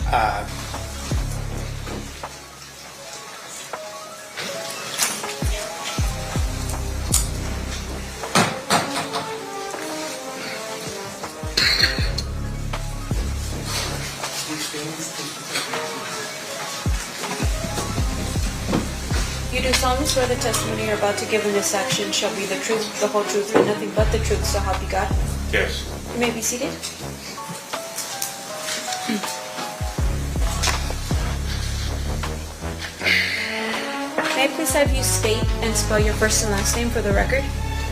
You do solemnly swear the testimony you're about to give in this section shall be the truth, the whole truth, and nothing but the truth, so help you God? Yes. You may be seated. May I please have you state and spell your first and last name for the record?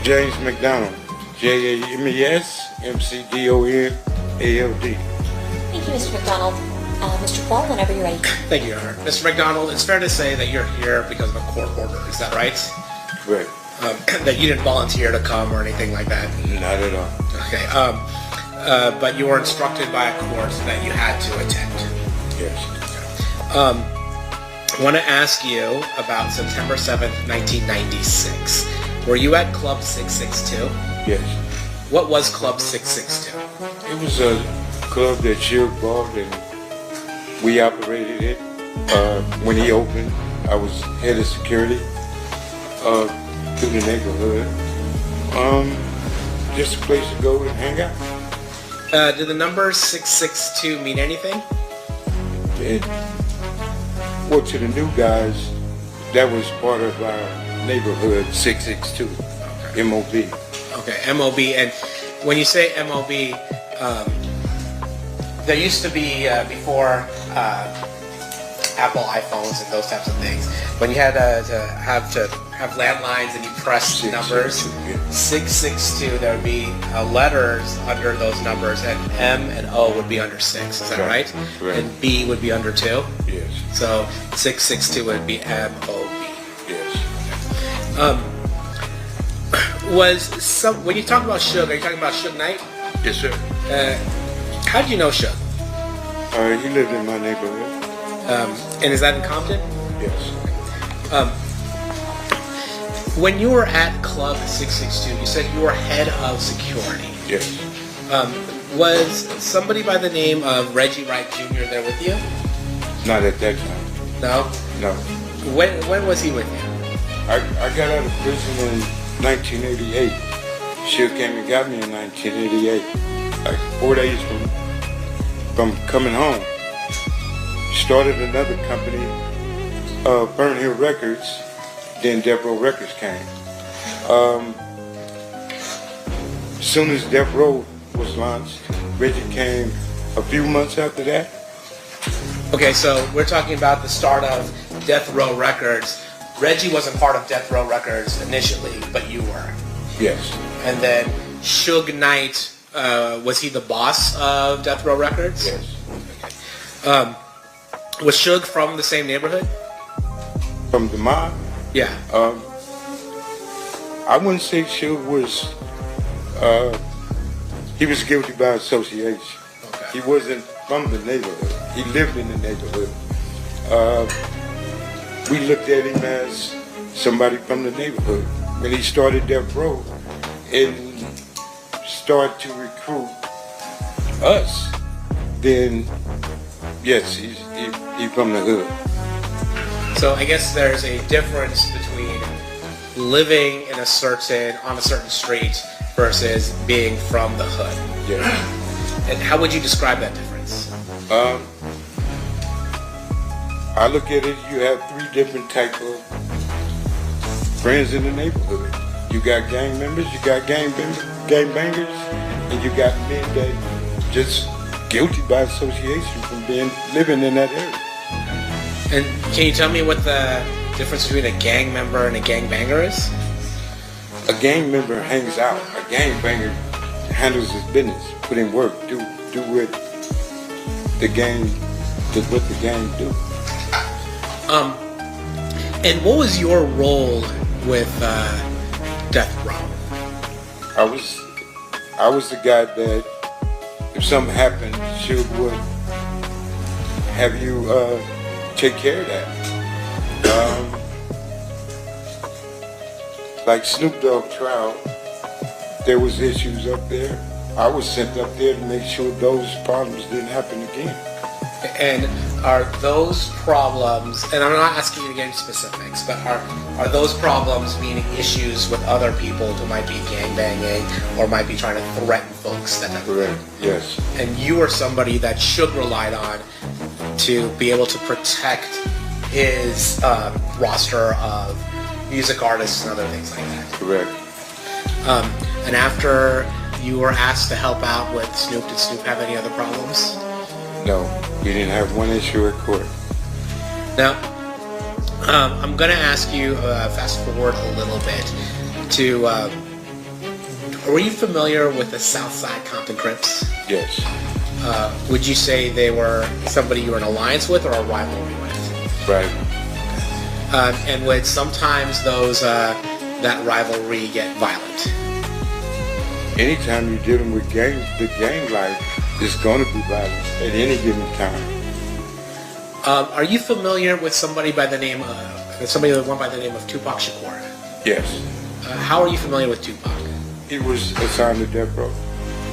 James McDonald. JAMES-MCDONALD. Thank you, Mr. McDonald. Mr. Paul, whenever you're ready. Thank you, Your Honor. Mr. McDonald, it's fair to say that you're here because of a court order. Is that right? Correct. That you didn't volunteer to come or anything like that? Not at all. Okay. But you were instructed by a court that you had to attend. Yes. I want to ask you about September 7th, 1996. Were you at Club 662? Yes. What was Club 662? It was a club that Suge bought, and we operated it. When he opened, I was head of security through the neighborhood. Just a place to go and hang out. Do the number 662 mean anything? Well, to the new guys, that was part of our neighborhood, 662, Okay. MOB. Okay, MOB. And when you say MOB, there used to be, before Apple iPhones and those types of things, when you had to have landlines and you pressed numbers, 662, there would be letters under those numbers, and M and O would be under 6, is that right? Right. And B would be under 2? Yes. So 662 would be MOB. Yes. When you talk about Suge, are you talking about Suge Knight? Yes, sir. How do you know Suge? He lived in my neighborhood. And is that in Compton? Yes. When you were at Club 662, you said you were head of security. Yes. Was somebody by the name of Reggie Wright Jr. there with you? Not at that time. No? No. When was he with you? I got out of prison in 1988. Suge came and got me in 1988. Like 4 days from coming home. Started another company, Burn Hill Records, then Death Row Records came. As soon as Death Row was launched, Reggie came a few months after that. Okay, so we're talking about the start of Death Row Records. Reggie wasn't part of Death Row Records initially, but you were. Yes. And then Suge Knight, was he the boss of Death Row Records? Yes. Okay. Was Suge from the same neighborhood? From the mob? Yeah. I wouldn't say Suge was, he was guilty by association. Okay. He wasn't from the neighborhood. He lived in the neighborhood. We looked at him as somebody from the neighborhood. When he started Death Row and started to recruit us, then yes, he's from the hood. So I guess there's a difference between living on a certain street versus being from the hood. Yeah. And how would you describe that difference? I look at it, you have 3 different types of friends in the neighborhood. You got gang members, you got gang bangers, and you got men that just guilty by association from living in that area. And can you tell me what the difference between a gang member and a gang banger is? A gang member hangs out. A gang banger handles his business, put in work, do what the gang do. And what was your role with Death Row? I was the guy that if something happened, Suge would have you take care of that. Like Snoop Dogg trial, there was issues up there. I was sent up there to make sure those problems didn't happen again. And are those problems, and I'm not asking you to get into specifics, but are those problems meaning issues with other people who might be gangbanging or might be trying to threaten folks? That type of Correct. thing? Yes. And you are somebody that Suge relied on to be able to protect his roster of music artists and other things like that. Correct. And after you were asked to help out with Snoop, did Snoop have any other problems? No, he didn't have one issue at court. Now, I'm going to ask you, fast forward a little bit, to, were you familiar with the Southside Compton Crips? Yes. Would you say they were somebody you were in alliance with or a rivalry with? Right. And would sometimes those, that rivalry get violent? Anytime you're dealing with gangs, the gang life is going to be violent at any given time. Are you familiar with somebody by the name of, somebody that went by the name of Tupac Shakur? Yes. How are you familiar with Tupac? He was assigned to death row.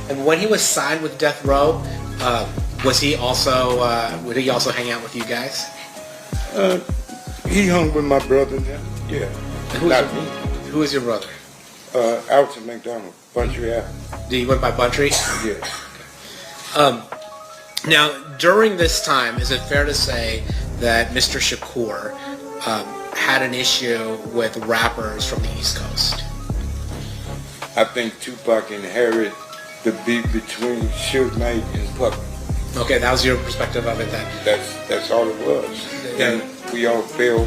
And when he was signed with Death Row, was he also, would he also hang out with you guys? He hung with my brother now. Yeah. Not me. Who is your brother? Alton McDonald, Buntry Ave. Did he went by Buntry? Yeah. Now, during this time, is it fair to say that Mr. Shakur had an issue with rappers from the East Coast? I think Tupac inherited the beef between Suge Knight and Puck. Okay, that was your perspective of it then. That's all it was. Yeah. And we all fell,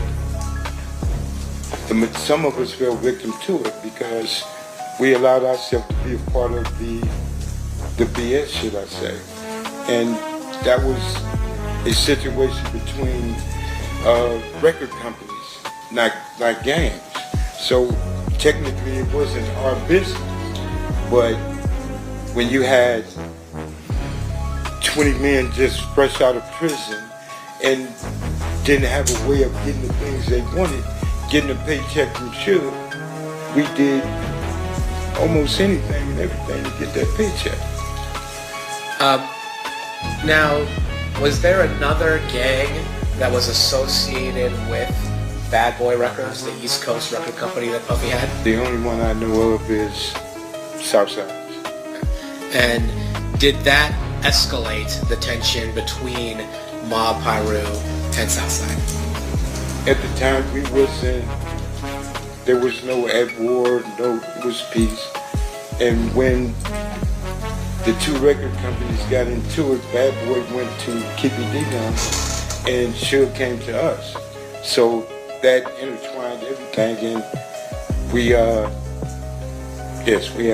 some of us fell victim to it because we allowed ourselves to be a part of the BS, should I say. And that was a situation between record companies, not gangs. So technically it wasn't our business, but when you had 20 men just fresh out of prison and didn't have a way of getting the things they wanted, getting a paycheck from Suge, we did almost anything and everything to get that paycheck. Now, was there another gang that was associated with Bad Boy Records, the East Coast record company that Puffy had? The only one I know of is Southside. And did that escalate the tension between Mob Piru and Southside? At the time, there was no at war, it was peace. And when the two record companies got into it, Bad Boy went to Keefe D and Suge came to us. So that intertwined everything, and we had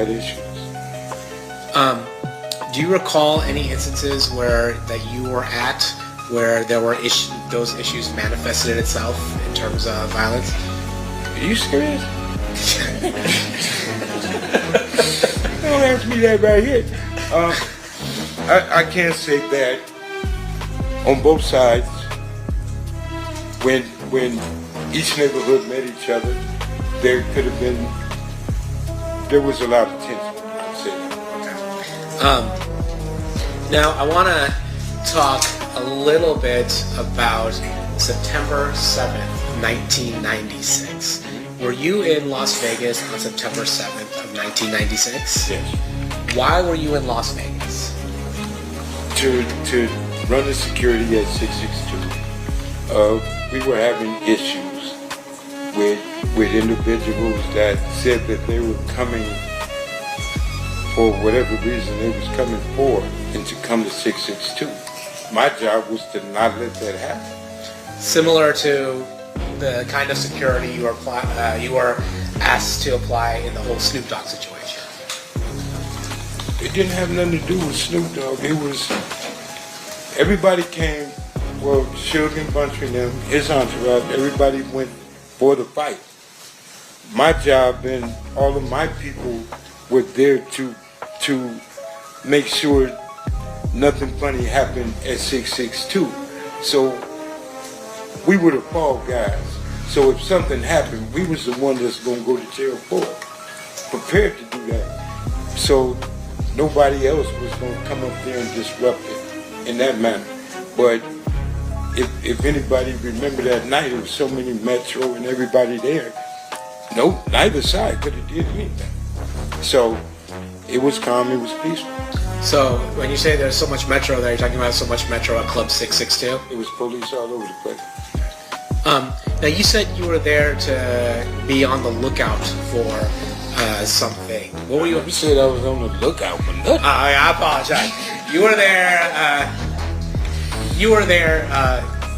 issues. Do you recall any instances that you were at where there were those issues manifested itself in terms of violence? Are you serious? Don't ask me that right here. I can't say that on both sides. When each neighborhood met each other, there was a lot of tension. I'd say that. Now I want to talk a little bit about September 7th, 1996. Were you in Las Vegas on September 7th of 1996? Yes. Why were you in Las Vegas? To run the security at 662. We were having issues with individuals that said that they were coming for whatever reason they was coming for, and to come to 662. My job was to not let that happen. Similar to the kind of security you were asked to apply in the whole Snoop Dogg situation. It didn't have nothing to do with Snoop Dogg. It was, everybody came, well, Suge and Buntry and them, his entourage, everybody went for the fight. My job and all of my people were there to make sure nothing funny happened at 662. So we were the fall guys. So if something happened, we was the one that's gonna go to jail for it. Prepared to do that. So nobody else was gonna come up there and disrupt it in that manner. But if anybody remember that night, there was so many Metro and everybody there. No, neither side could have did anything. So it was calm, it was peaceful. So when you say there's so much Metro there, you're talking about so much Metro at Club 662? It was police all over the place. Now you said you were there to be on the lookout for something. What were you? You said I was on the lookout for nothing. I apologize. You were there. You were there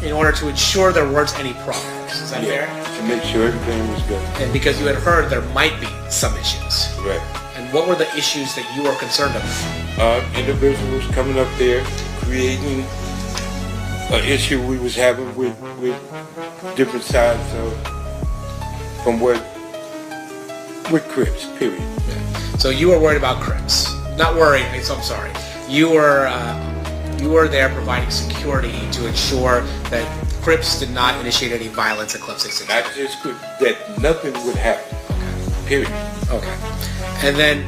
in order to ensure there weren't any problems. Is that fair? To make sure everything was good. And because you had heard there might be some issues. Right. And what were the issues that you were concerned about? Individuals coming up there creating an issue we was having with different sides of from with Crips, period. Yeah. So you were worried about Crips. Not worried. So I'm sorry. You were there providing security to ensure that Crips did not initiate any violence at Club 662. Not just Crips, that nothing would happen. Okay. Period. Okay. And then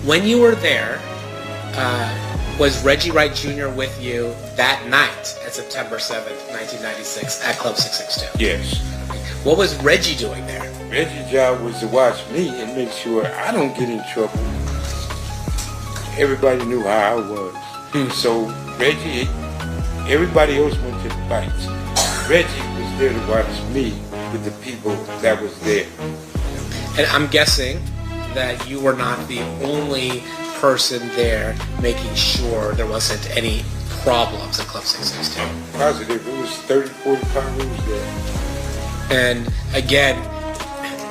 when you were there, was Reggie Wright Jr. with you that night at September 7th, 1996 at Club 662? Yes. What was Reggie doing there? Reggie's job was to watch me and make sure I don't get in trouble. Everybody knew how I was. So Reggie, everybody else went to the fights. Reggie was there to watch me with the people that was there. And I'm guessing that you were not the only person there making sure there wasn't any problems at Club 662. Positive, it was 30, 45 rooms there. And again,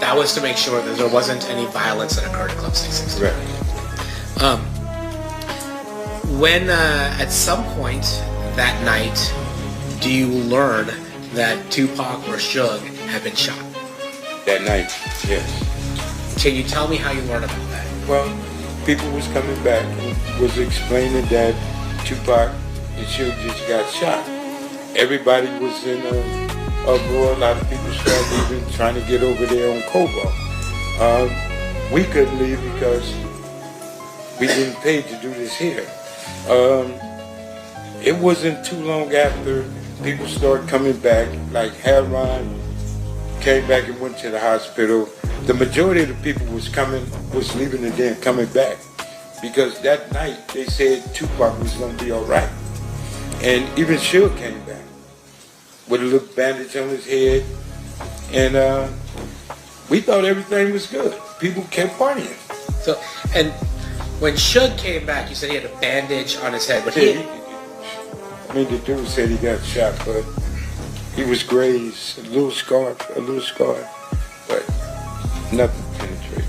that was to make sure that there wasn't any violence that occurred at Club 662. Right. When at some point that night, do you learn that Tupac or Suge had been shot? That night, yes. Can you tell me how you learned about that? Well, people was coming back and was explaining that Tupac and Suge just got shot. Everybody was in a uproar. A lot of people started leaving, trying to get over there on Cobalt. We couldn't leave because we didn't pay to do this here. It wasn't too long after people started coming back, like Haron came back and went to the hospital. The majority of the people was leaving and then coming back because that night they said Tupac was going to be all right. And even Suge came back with a little bandage on his head. And we thought everything was good. People kept partying. So, and when Suge came back, you said he had a bandage on his head. But the dude said he got shot, but he was grazed, a little scar, but nothing penetrated.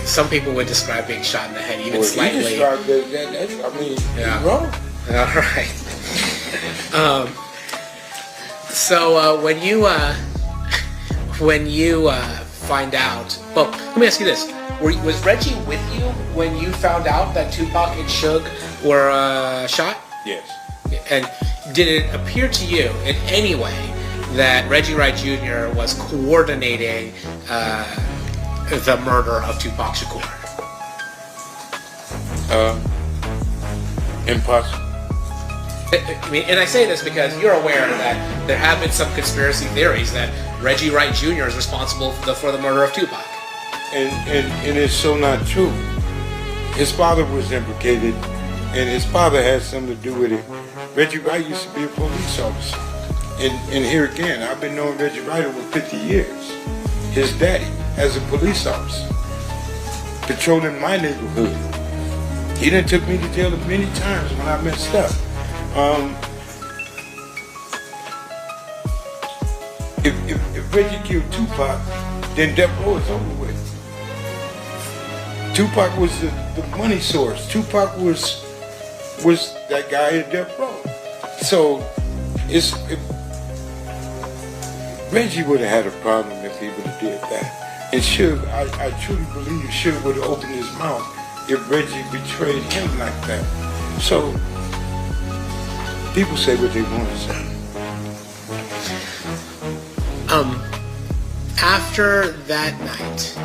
Some people would describe being shot in the head, even slightly. He described that, I mean, yeah. He's wrong. All right. So when you find out, well, let me ask you this: was Reggie with you when you found out that Tupac and Suge were shot? Yes. And did it appear to you in any way that Reggie Wright Jr. was coordinating the murder of Tupac Shakur? Impossible. I mean, and I say this because you're aware that there have been some conspiracy theories that Reggie Wright Jr. is responsible for the murder of Tupac. And it's so not true. His father was implicated, and his father had something to do with it. Reggie Wright used to be a police officer. And here again, I've been knowing Reggie Wright over 50 years. His daddy, as a police officer, patrolling my neighborhood. He done took me to jail many times when I messed up. If Reggie killed Tupac, then Death Row is over with. Tupac was the money source. Tupac was that guy in Death Row. So Reggie would have had a problem if he would have did that. And Suge, I truly believe Suge would have opened his mouth if Reggie betrayed him like that. So people say what they want to say. After that night,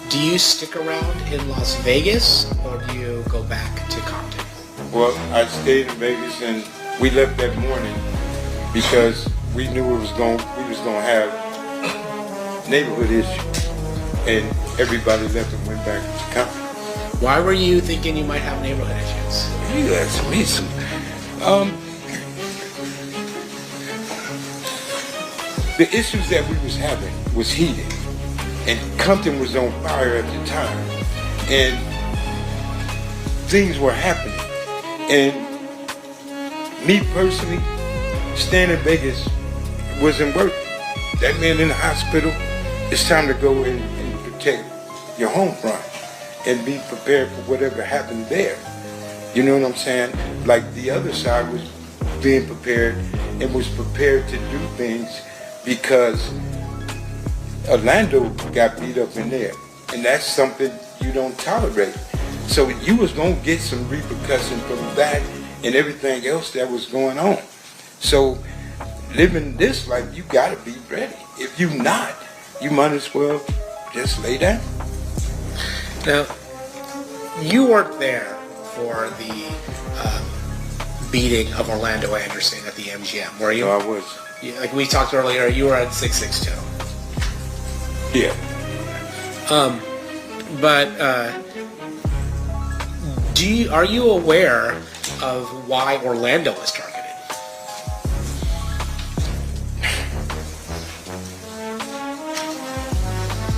do you stick around in Las Vegas or do you go back to Compton? Well, I stayed in Vegas, and We left that morning because we knew we was going to have neighborhood issues, and everybody left and went back to company. Why were you thinking you might have neighborhood issues? You asked me some. The issues that we was having was heated, and Compton was on fire at the time, and things were happening. And me personally, staying in Vegas wasn't working. That man in the hospital, it's time to go and protect your home front and be prepared for whatever happened there. You know what I'm saying? Like the other side was being prepared and was prepared to do things because Orlando got beat up in there, and that's something you don't tolerate. So you was gonna get some repercussions from that and everything else that was going on. So living this life, you gotta be ready. If you not, you might as well just lay down. Now, you weren't there for the beating of Orlando Anderson at the MGM, were you? No, I was. Like we talked earlier, you were at 662. Yeah. Are you aware of why Orlando was targeted?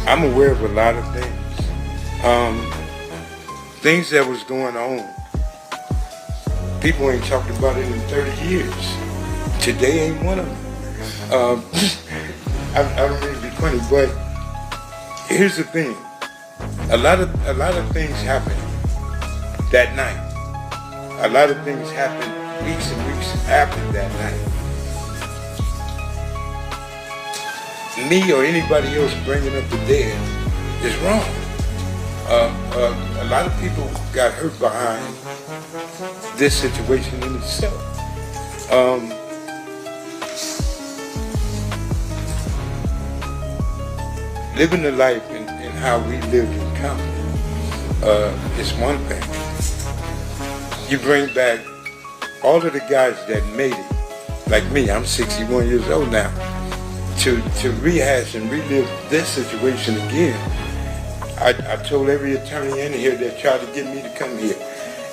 I'm aware of a lot of things. Things that was going on. People ain't talked about it in 30 years. Today ain't one of them. I don't mean to be funny, but here's the thing. A lot of things happened that night. A lot of things happened weeks and weeks after that night. Me or anybody else bringing up the dead is wrong. A lot of people got hurt behind this situation in itself. Living the life and how we lived in Compton is one thing. You bring back all of the guys that made it, like me, I'm 61 years old now, to rehash and relive this situation again. I told every attorney in here that tried to get me to come here,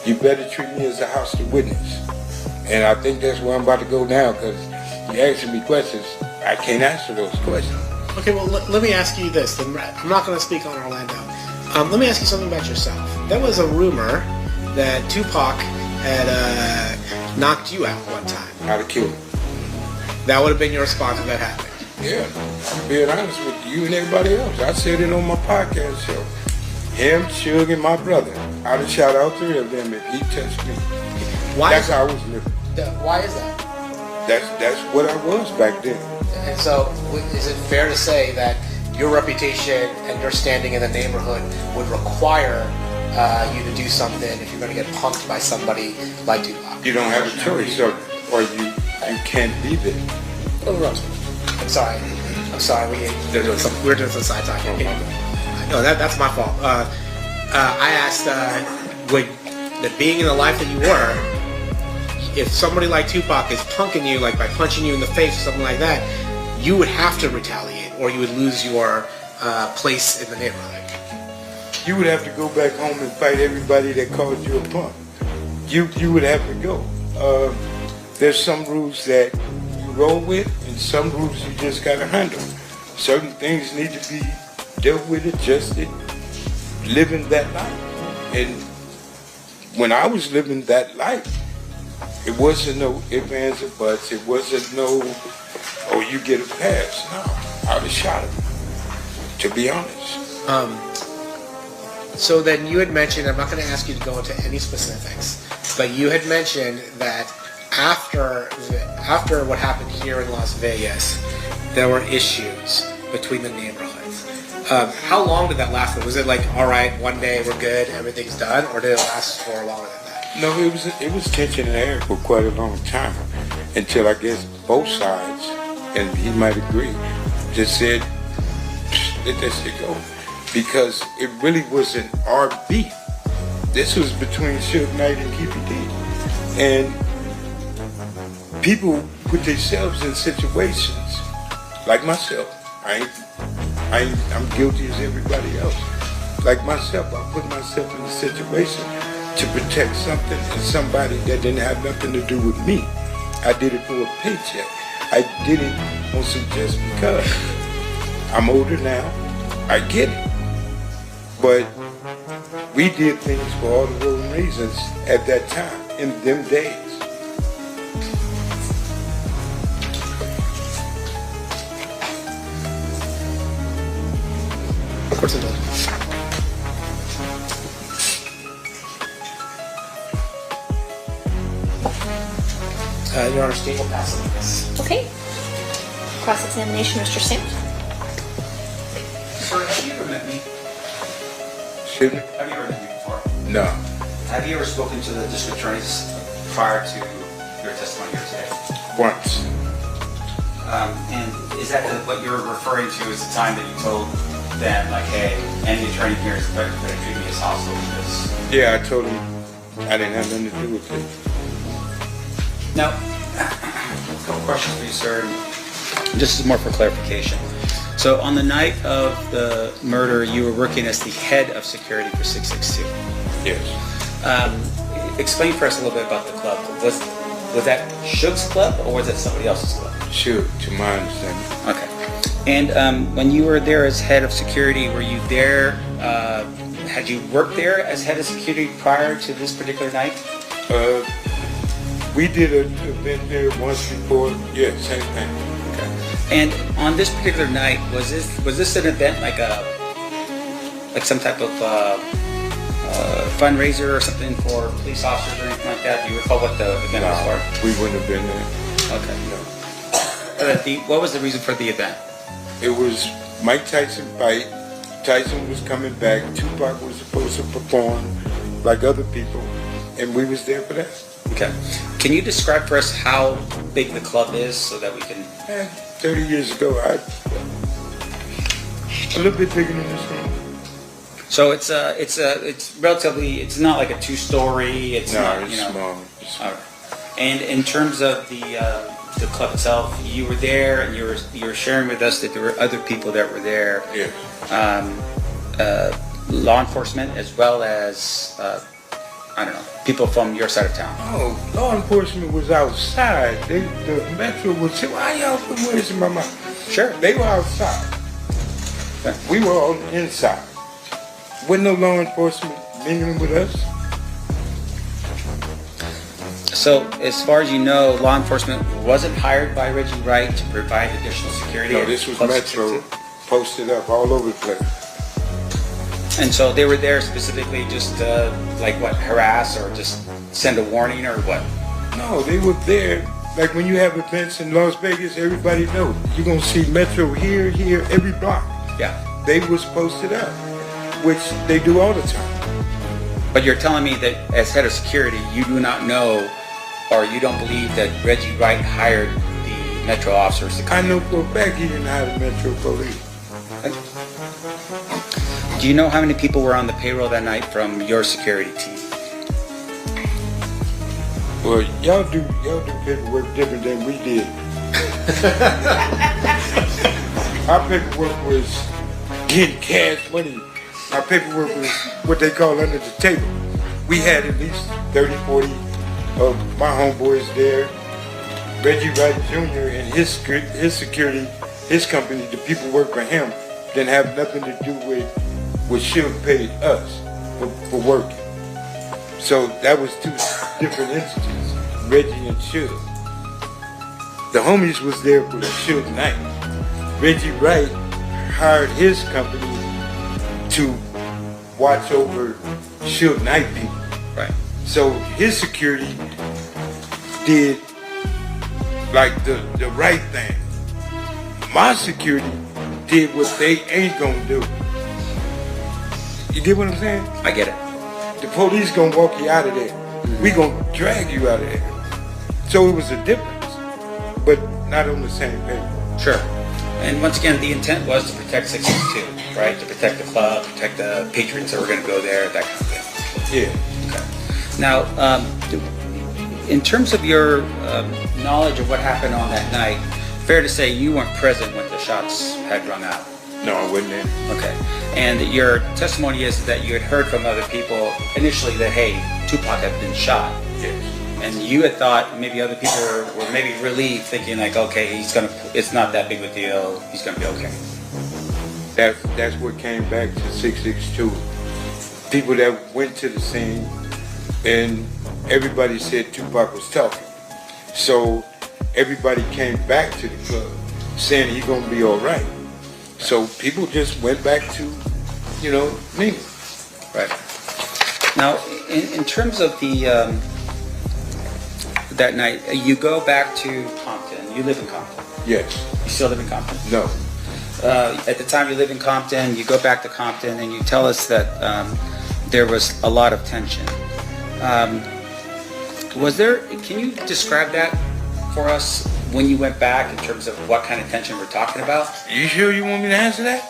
you better treat me as a hostile witness. And I think that's where I'm about to go now, because you're asking me questions. I can't answer those questions. Okay, well, let me ask you this. I'm not going to speak on Orlando. Let me ask you something about yourself. There was a rumor that Tupac had knocked you out one time. I'd have killed him. That would have been your response if that happened. Yeah, I'm being honest with you and everybody else. I said it on my podcast show. Him, Suge, and my brother. I'd have shot all three of them if he touched me. That's how I was living. Why is that? That's what I was back then. And so, is it fair to say that your reputation and your standing in the neighborhood would require you to do something if you're going to get punked by somebody like Tupac? You don't have a choice, or you can't be there. I'm sorry. We're doing some side talking. No, that's my fault. I asked, being in the life that you were, if somebody like Tupac is punking you, like by punching you in the face or something like that, you would have to retaliate, or you would lose your place in the neighborhood. You would have to go back home and fight everybody that called you a punk. You would have to go. There's some rules that you roll with, and some rules you just gotta handle. Certain things need to be dealt with, adjusted, living that life. And when I was living that life, it wasn't no ifs, ands, or buts. It wasn't no, oh, you get a pass. No, I would have shot him, to be honest. So then you had mentioned, I'm not going to ask you to go into any specifics, but you had mentioned that after what happened here in Las Vegas, there were issues between the neighborhoods. How long did that last? Was it like, all right, one day we're good, everything's done, or did it last for longer than that? No, it was tension in the air for quite a long time, until I guess both sides, and he might agree, just said, let that shit go. Because it really wasn't our beef. This was between Suge Knight and Keefe D. And people put themselves in situations like myself. I'm guilty as everybody else. Like myself, I put myself in a situation to protect something and somebody that didn't have nothing to do with me. I did it for a paycheck. I did it on some just because. I'm older now. I get it. But we did things for all the wrong reasons at that time, in them days. Of course it does. Your Honor, Steve will pass on this. Okay. Cross-examination, Mr. Sims. Sir, have you ever met me? Excuse me? Have you ever met me before? No. Have you ever spoken to the district attorneys prior to your testimony here today? Once. And is that what you're referring to as the time that you told them, like, hey, any attorney here is going to treat me as hostile because... Yeah, I told him I didn't have nothing to do with it. Now, a couple questions for you, sir. This is more for clarification. So on the night of the murder, you were working as the head of security for 662. Yes. Explain for us a little bit about the club. Was that Suge's club or was it somebody else's club? Sure, to my understanding. Okay. And when you were there as head of security, were you there, had you worked there as head of security prior to this particular night? We did an event there once before. Yeah, same thing. Okay. And on this particular night, was this an event like some type of fundraiser or something for police officers or anything like that? Do you recall what the event was for? We wouldn't have been there. Okay. No. What was the reason for the event? It was Mike Tyson fight. Tyson was coming back. Tupac was supposed to perform like other people, and we was there for that. Okay. Can you describe for us how big the club is so that we can... 30 years ago, a little bit bigger than this room. So it's relatively, it's not like a two-story. It's not, it's you know. small. All right. And in terms of the club itself, you were there and you were sharing with us that there were other people that were there. Yeah. Law enforcement as well as I don't know, people from your side of town. Oh, law enforcement was outside. The Metro would say, why y'all put words in my mouth? Sure. They were outside. Okay. We were on the inside. Wasn't no law enforcement mingling with us. So, as far as you know, law enforcement wasn't hired by Reggie Wright to provide additional security? No, this was Club Metro security? posted up all over the place. And so they were there specifically just harass or just send a warning or what? No, they were there. Like when you have events in Las Vegas, everybody knows. You're going to see Metro here, every block. Yeah. They was posted up, which they do all the time. But you're telling me that as head of security, you do not know or you don't believe that Reggie Wright hired the Metro officers to come? I know for a fact he didn't hire the Metro police. Do you know how many people were on the payroll that night from your security team? Well, y'all do paperwork different than we did. Our paperwork was getting cash money. Our paperwork was what they call under the table. We had at least 30, 40 of my homeboys there. Reggie Wright Jr. and his security, his company, the people work for him, didn't have nothing to do with what Suge paid us for working. So that was two different entities, Reggie and Suge. The homies was there for the Suge night. Reggie Wright hired his company to watch over Suge night people. Right. So his security did like the right thing. My security did what they ain't gonna do. You get what I'm saying? I get it. The police gonna walk you out of there. We gonna drag you out of there. So it was a difference, but not on the same page. Sure. And once again, the intent was to protect 662, right? To protect the club, protect the patrons that were going to go there, that kind of thing. Yeah. Okay. Now, in terms of your knowledge of what happened on that night, fair to say you weren't present when the shots had rung out. No, I wasn't there. Okay. And your testimony is that you had heard from other people initially that, hey, Tupac had been shot. Yes. And you had thought maybe other people were maybe relieved, thinking like, okay, it's not that big of a deal. He's gonna be okay. That's what came back to 662. People that went to the scene, and everybody said Tupac was talking. So everybody came back to the club saying he's gonna be all right. So people just went back to, me. Right. Now, in terms of the that night, you go back to Compton. You live in Compton. Yes. You still live in Compton? No. At the time you live in Compton, you go back to Compton, and you tell us that there was a lot of tension. Can you describe that for us when you went back in terms of what kind of tension we're talking about? You sure you want me to answer that?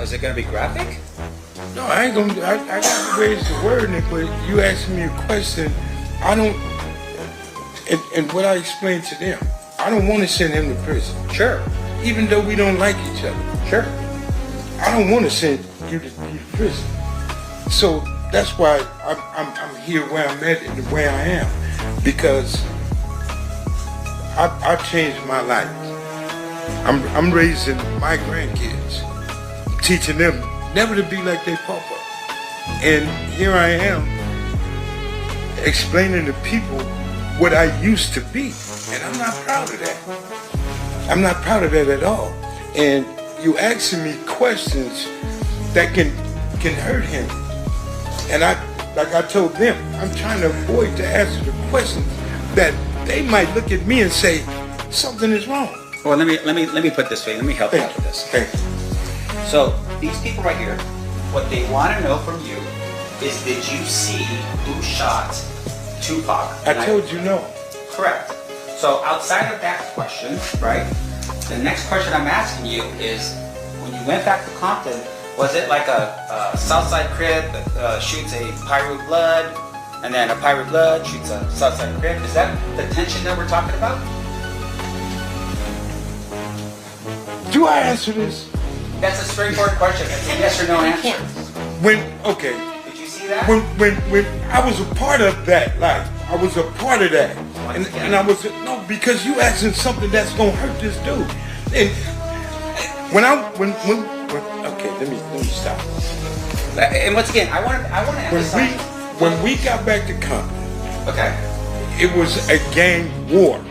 Is it going to be graphic? No, I ain't gonna. I got to raise the word in it, but you asking me a question. I don't. And what I explained to them, I don't want to send him to prison. Sure. Even though we don't like each other. Sure. I don't want to send you to prison. So that's why I'm here where I'm at and where I am, because I've changed my life. I'm raising my grandkids, teaching them never to be like their papa. And here I am explaining to people what I used to be. And I'm not proud of that. I'm not proud of that at all. And you asking me questions that can hurt him. And like I told them, I'm trying to avoid to answer the questions that they might look at me and say, something is wrong. Well, let me put it this way. Let me help you out with this. Thank you. So these people right here, what they want to know from you is, did you see who shot Tupac? I told you no. Correct. So outside of that question, right, the next question I'm asking you is, when you went back to Compton, was it like a Southside crib that shoots a Pyro Blood, and then a Pyro Blood shoots a Southside crib? Is that the tension that we're talking about? Do I answer this? That's a straightforward question. It's a yes or no answer. Okay. Did you see that? When I was a part of that life, I was a part of that. And I was, no, because you asking something that's gonna hurt this dude. And okay, let me stop. And once again, I want to emphasize. When we got back to Compton, Okay. it was a gang war.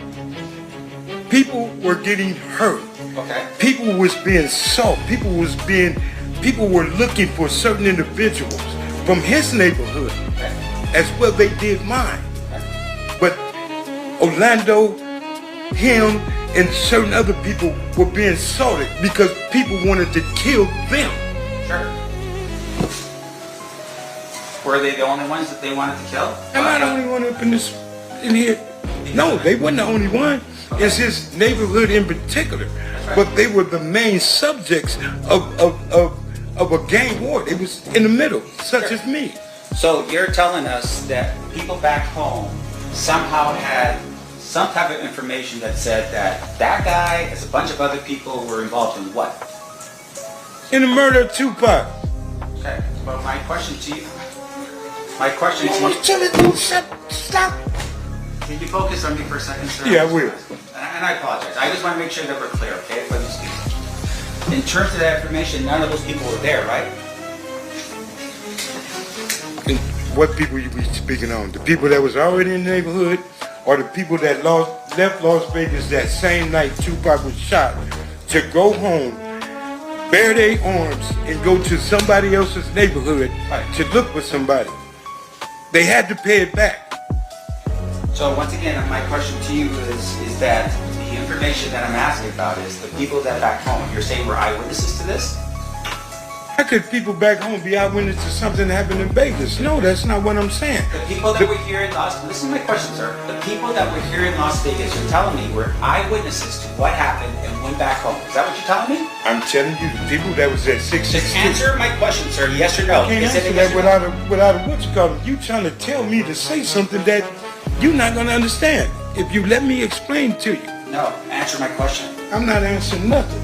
People were getting hurt. Okay. People was being sought. People were looking for certain individuals from his neighborhood, Okay. as well they did mine. Okay. But Orlando, him, and certain other people were being sought because people wanted to kill them. Sure. Were they the only ones that they wanted to kill? Am I the only one up in here? No, they weren't the only one. It's his neighborhood in particular. But they were the main subjects of a gang war. It was in the middle, such as me. So you're telling us that people back home somehow had some type of information that said that guy, as a bunch of other people, were involved in what? In the murder of Tupac. Okay. Well, my question to you. Stop. Can you focus on me for a second, sir? Yeah, I will. And I apologize. I just want to make sure that we're clear, okay? When you speak. In terms of that information, none of those people were there, right? And what people you be speaking on? The people that was already in the neighborhood, or the people that left Las Vegas that same night Tupac was shot to go home, bear their arms, and go to somebody else's neighborhood to look for somebody? They had to pay it back. So once again, my question to you is that the information that I'm asking about is the people that back home, you're saying were eyewitnesses to this? How could people back home be eyewitnesses to something that happened in Vegas? No, that's not what I'm saying. The people that were here in Las Vegas, this is my question, sir. The people that were here in Las Vegas, you're telling me, were eyewitnesses to what happened and went back home. Is that what you're telling me? I'm telling you, the people that was at 662. Just answer my question, sir. Yes or no? I can't answer that without a what you call it. You trying to tell me to say something that You're not gonna understand if you let me explain to you. No, answer my question. I'm not answering nothing.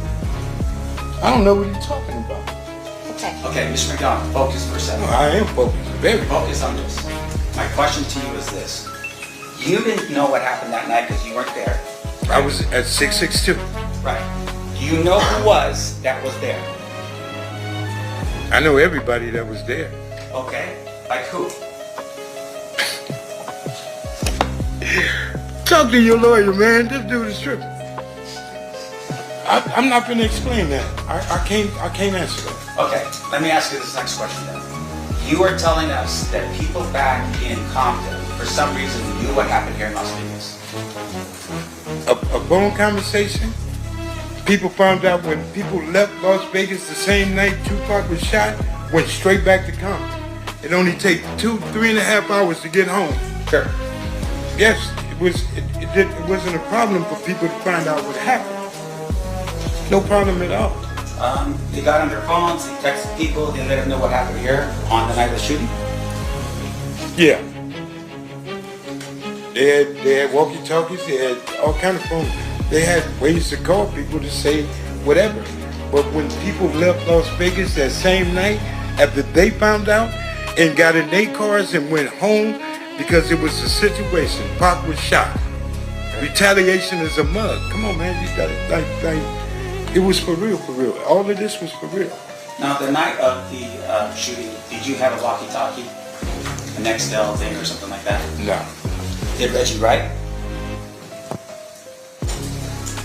I don't know what you're talking about. Okay. Okay, Mr. McDonald, focus for a No, second. I am focused. Very Focus on this. My question to you is this. You didn't know what happened that night because you weren't there. I was at 662. Right. Do you know who was that was there? I know everybody that was there. Okay. Like who? Talk to your lawyer, man. This dude is tripping. I'm not gonna explain that. I can't answer that. Okay, let me ask you this next question then. You are telling us that people back in Compton, for some reason, knew what happened here in Las Vegas. A phone conversation. People found out when people left Las Vegas the same night Tupac was shot, went straight back to Compton. It only takes 3.5 hours to get home. Sure. Yes, it wasn't a problem for people to find out what happened. No problem at all. They got on their phones, they texted people, they let them know what happened here on the night of the shooting. Yeah. They had walkie-talkies, they had all kind of phones. They had ways to call people to say whatever. But when people left Las Vegas that same night, after they found out and got in their cars and went home because it was a situation, Pac was shot. Retaliation is a mug. Come on, man, you got it. Like, it was for real, for real. All of this was for real. Now, the night of the shooting, did you have a walkie-talkie, a Nextel thing or something like that? No. Did Reggie Wright?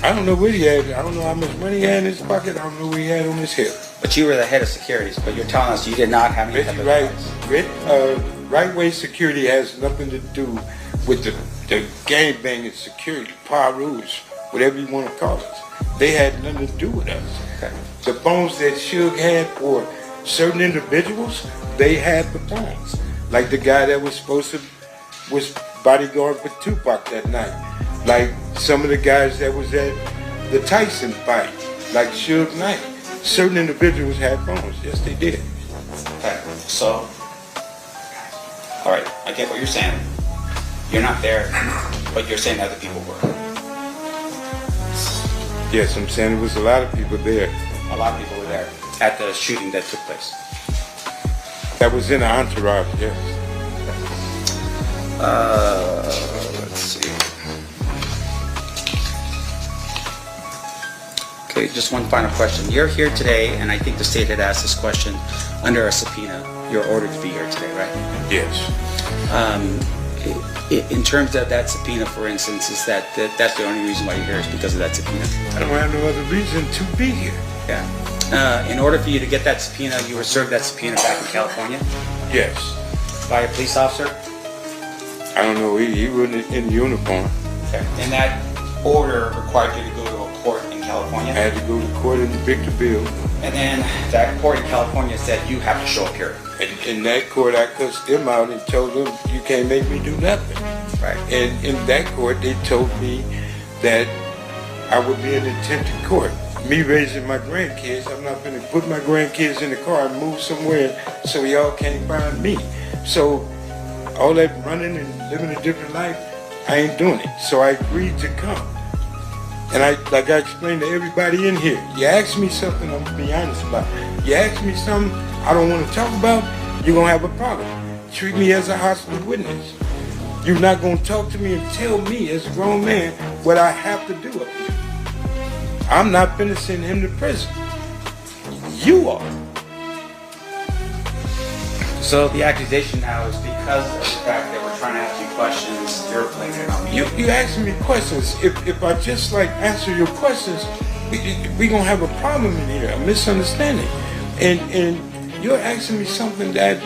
I don't know what he had. I don't know how much money he had in his pocket. I don't know what he had on his hip. But you were the head of securities, but you're telling us you did not have any type of device. Right way security has nothing to do with the gangbanging security, power rules, whatever you want to call it. They had nothing to do with us. Okay. The phones that Suge had for certain individuals, they had the phones. Like the guy that was bodyguard for Tupac that night. Like some of the guys that was at the Tyson fight, like Suge Knight. Certain individuals had phones. Yes, they did. Okay, so, all right, I get what you're saying. You're not there, but you're saying other people were. Yes, I'm saying there was a lot of people there. A lot of people were there at the shooting that took place. That was in the entourage, yes. Let's see. Okay, just one final question. You're here today, and I think the state had asked this question under a subpoena. You're ordered to be here today, right? Yes. In terms of that subpoena, for instance, is that's the only reason why you're here is because of that subpoena? I don't have no other reason to be here. Yeah. In order for you to get that subpoena, you were served that subpoena back in California Yes. by a police officer? I don't know, he wasn't in uniform. Okay. And that order required you to go to a court in I California? had to go to court and evict the bill. And then that court in California said you have to show up here. And in that court, I cussed them out and told them, you can't make me do nothing. Right. And in that court, they told me that I would be in attempted court. Me raising my grandkids, I'm not going to put my grandkids in the car and move somewhere so y'all can't find me. So all that running and living a different life, I ain't doing it. So I agreed to come. And like I explained to everybody in here, you ask me something, I'm going to be honest about it. You ask me something I don't want to talk about, you're going to have a problem. Treat me as a hostile witness. You're not going to talk to me and tell me as a grown man what I have to do up here. I'm not finna send him to prison. You are. So the accusation now is because of the fact that we're trying to ask you questions, you're blaming it on me. You asking me questions. If I just like answer your questions, we gonna have a problem in here, a misunderstanding. And you're asking me something that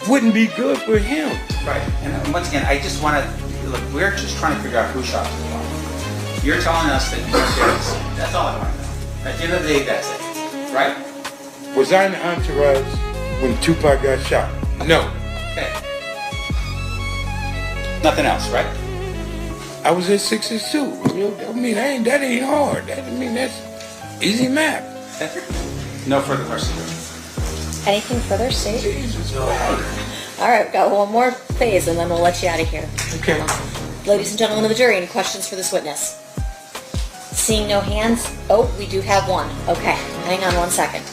wouldn't be good for him. Right. And once again, I just want to look. We're just trying to figure out who shot the ball. You're telling us that you weren't there to see. That's all I want to know. At the end of the day, that's it. Right? Was I in the entourage when Tupac got shot? No. Okay. Nothing else, right? I was at 662. I mean, that ain't hard. That's easy math. No further questions. Anything further, State? Jesus. All right, we've got one more phase, and then we'll let you out of here. Okay. Ladies and gentlemen of the jury, any questions for this witness? Seeing no hands, oh, we do have one. Okay, hang on one second.